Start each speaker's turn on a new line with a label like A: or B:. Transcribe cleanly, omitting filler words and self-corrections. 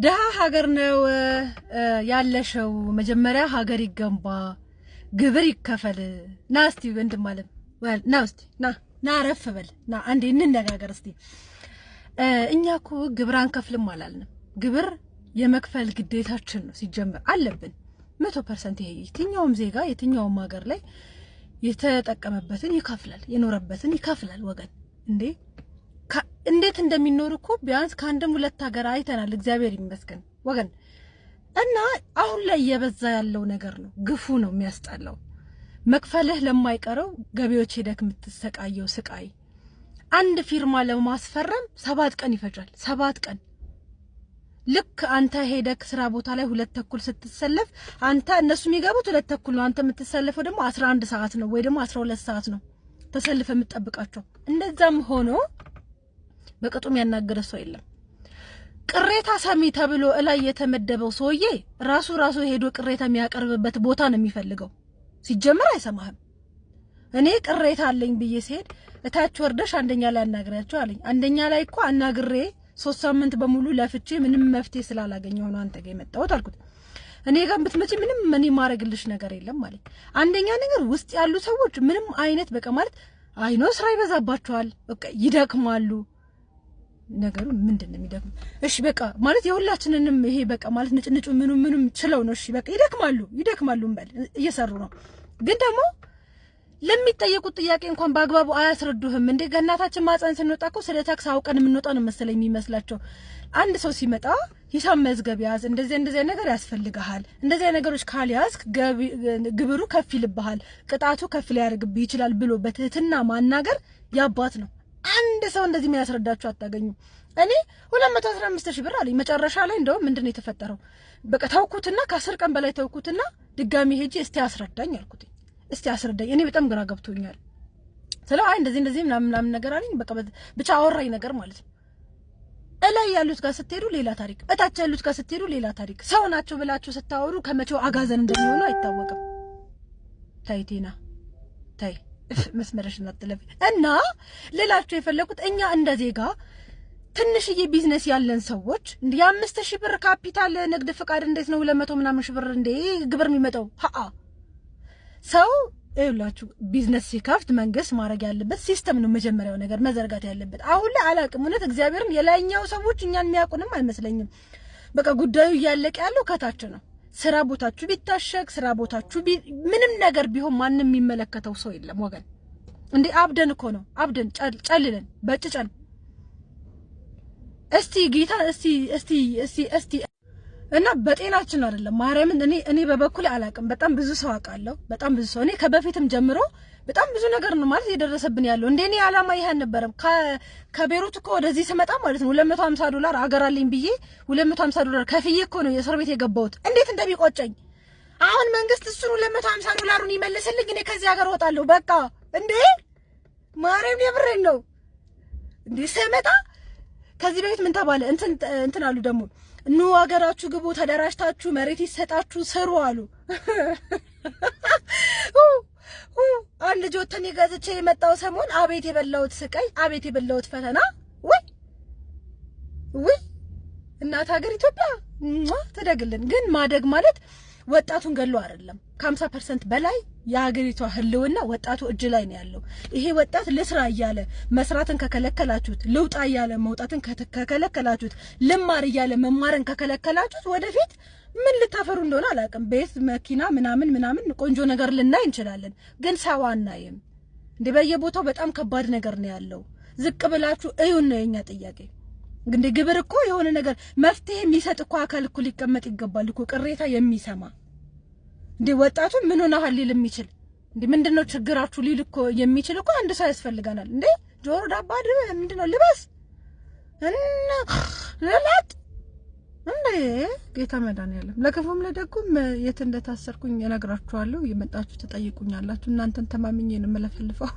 A: ደሃ ሀገር ነው ያለሽው መጀመሪያ ሀገር ይገንባ ግብር ይከፈል ና እስቲ ወንድም ማለት ና እስቲ ና አረፍ በል ና አንዴ እንነጋገር እስቲ እኛኮ ግብር አንከፍልም አላልንም ግብር የመክፈል ግዴታችን ነው ሲጀመር አለብን 100% ይሄ የትኛውም ዜጋ የትኛውም ሀገር ላይ የተጠቀመበትን ይከፍላል የኖረበትን ይከፍላል ወገን እንዴት እንደሚኖር እኮ ቢያንስ ከአንድም ሁለት ሀገር አይተናል እግዚአብሔር ይመስገን ወገን እና አሁን ላይ የበዛ ያለው ነገር ነው ግፉ ነው የሚያስጣለው መክፈልህ ለማይቀረው ገቢዎች ሄደክ የምትሰቃየው ስቃይ አንድ ፊርማ ለማስፈረም 7 ቀን ይፈጃል 7 ቀን ልክ አንተ ሄደክ ስራ ቦታ ላይ 2:30 ስትሰለፍ አንተ እነሱ የሚገቡት 2:30 ነው አንተ የምትሰለፈው ደግሞ 11 ሰዓት ነው ወይ ደግሞ 12 ሰዓት ነው ተሰልፈ የምትጠብቃቸው እንደዛም ሆኖ በቅጡም ያናገረ ሰው የለም ቅሬታ ሰሚ ተብሎ እላይ የተመደበው ሰውዬ ራሱ ሄዶ ቅሬታ የሚያቀርብበት ቦታ ነው የሚፈልገው ሲጀመር አይሰማህም እኔ ቅሬታ አለኝ ብዬ ሲሄድ እታች ወርደሽ አንደኛ ላይ አናግሪያቸው አለኝ አንደኛ ላይ እኮ አናግሬ 3 ሳምንት በሙሉ ለፍቼ ምንም መፍትሄ ስላላገኘው ነው አንተ ጋር የመጣሁት አልኩት እኔ ጋር ብትመጪ ምንም ምን ማረግልሽ ነገር የለም ማለት አንደኛ ነገር ውስጥ ያሉ ሰዎች ምንም አይነት በቃ ማለት አይኖ ስራ ይበዛባቸዋል በቃ ይደክማሉ ነገሩ ምንድነው የሚደክም እሺ በቃ ማለት የሁላችንንም ይሄ በቃ ማለት ንጭንጩ ምኑም ችለው ነው እሺ በቃ ይደክማሉ እንበል እየሰሩ ነው ግን ደግሞ ለሚጠየቁት ጥያቄ እንኳን በአግባቡ አያስረዱህም እንዴ ገናታችን ማጻን ስንወጣው ስለ ታክስ አውቀን የምንወጣው ነው መሰለኝ የሚመስላቸው አንድ ሰው ሲመጣ ሂሳብ መዝገብ ያዝ እንደዚህ ነገር ያስፈልጋል እንደዚህ ነገሮች ካልያዝክ ግብሩ ከፍ ይልብሃል ቅጣቱ ከፍ ሊያርግብ ይችላል ብሎ በትህትና ማናገር ያባት ነው አንድ ሰው እንደዚህ የሚያስረዳችሁ አታገኙ እኔ 215,000 ብር አለኝ መጨረሻ ላይ እንደው ምንድነው የተፈጠረው በቃ ታውኩትና ከ10 ቀን በላይ ታውኩትና ድጋሚ ሄጂ እስቲ አስረዳኝ አልኩት እስቲ አስረዳኝ እኔ በጣም ግራ ገብቶኛል ስለ እንደዚህ ምናምን ነገር አለኝ በቃ ብቻ አወራኝ ነገር ማለት ነው እላይ ያሉት ጋር ስትሄዱ ሌላ ታሪክ እታች ያሉት ጋር ስትሄዱ ሌላ ታሪክ ሰው ናቸው ብላችሁ ስታወሩ ከመቼው አጋዘን እንደሚሆኑ አይታወቅም ታይቴና ታይ መስመረሽና ተለፍ እና ለላችሁ የፈለኩት እኛ እንደ ዜጋ ትንሽዬ ቢዝነስ ያለን ሰዎች እንደ 5,000 ብር ካፒታል ንግድ ፍቃድ እንዴት ነው 200 ምናምን ሺህ ብር እንደ ግብር የሚመጣው ሰው ይላችሁ ቢዝነስ ሲከፍት መንግስት ማድረግ ያለበት ሲስተም ነው መጀመሪያው ነገር መዘርጋት ያለበት አሁን ላይ አላቅም እውነት እግዚአብሔርን የላይኛው ሰዎች እኛን የሚያውቁንም አይመስለኝም በቃ ጉዳዩ ያለቀ ያለው ከታች ነው ስራ ቦታችሁ ቢታሸግ ስራ ቦታችሁ ምንም ነገር ቢሆን ማንንም የሚመለከተው ሰው የለም ወገን እንዴ አብደን እኮ ነው አብደን ጨልለን በጭጨን እስቲ ጌታ እስቲ እና በጤናችን አይደለም ማርያምን እኔ በበኩል አላቅም በጣም ብዙ ሰው አውቃለሁ በጣም ብዙ ሰው እኔ ከበፊትም ጀምሮ በጣም ብዙ ነገር ነው ማለት የደረሰብን ያለው እንደኔ ዓላማ ይሄ አልነበረም ከቤሩት እኮ ወደዚህ ስመጣ ማለት ነው $250 አገር አለኝ ብዬ $250 ከፍዬ እኮ ነው የእስር ቤት የገባሁት እንዴት እንደሚቆጨኝ አሁን መንግስት እሱን $250 ይመልስልኝ እኔ ከዚህ ሀገር ወጣለሁ በቃ እንዴ ማርያም የብሬን ነው እንዴ ስመጣ ከዚህ በፊት ምን ተባለ እንትን አሉ ደግሞ ኑ ሀገራችሁ ግቡ ተደራጅታችሁ መሬት ይሰጣችሁ ስሩ አሉ አንድ ጆተን ይገዝቼ የመጣው ሰሞን አቤት የበላውት ስቃይ አቤት የበላውት ፈተና ወይ እናት ሀገር ኢትዮጵያ ተደግልን ግን ማደግ ማለት ወጣቱን ገሎ አይደለም ከ50% በላይ የሀገሪቷ ህልውና ወጣቱ እጅ ላይ ነው ያለው ይሄ ወጣት ለስራ እያለ መስራትን ከከለከላችሁት ልውጣ እያለ መውጣትን ከከለከላችሁት ልማር እያለ መማርን ከከለከላችሁት ወደፊት ምን ልታፈሩ እንደሆነ አላቅም ቤት መኪና ምናምን ቆንጆ ነገር ልናይ እንችላለን ግን ሰው አናይም እንደ በየቦታው በጣም ከባድ ነገር ነው ያለው ዝቅ ብላችሁ እዩን ነው የኛ ጥያቄ እንደ ግብር እኮ የሆነ ነገር መፍትሄ የሚሰጥ እኮ አካል እኮ ሊቀመጥ ይገባል እኮ ቅሬታ የሚሰማ እንደ ወጣቱ ምን ሆነሃል ሊል የሚችል እንደ ምንድነው ችግራችሁ ሊል እኮ የሚችል እኮ አንድ ሰው ያስፈልጋናል እንደ ጆሮ ዳባ ምንድነው ልበስ እና ለላት እንዴ ጌታ መድኃኒዓለም ለከፉም ለደጉም የት እንደታሰርኩኝ እነግራችኋለሁ የመጣችሁ ተጠይቁኛላችሁ እናንተን ተማምኜ ነው መለፈልፈው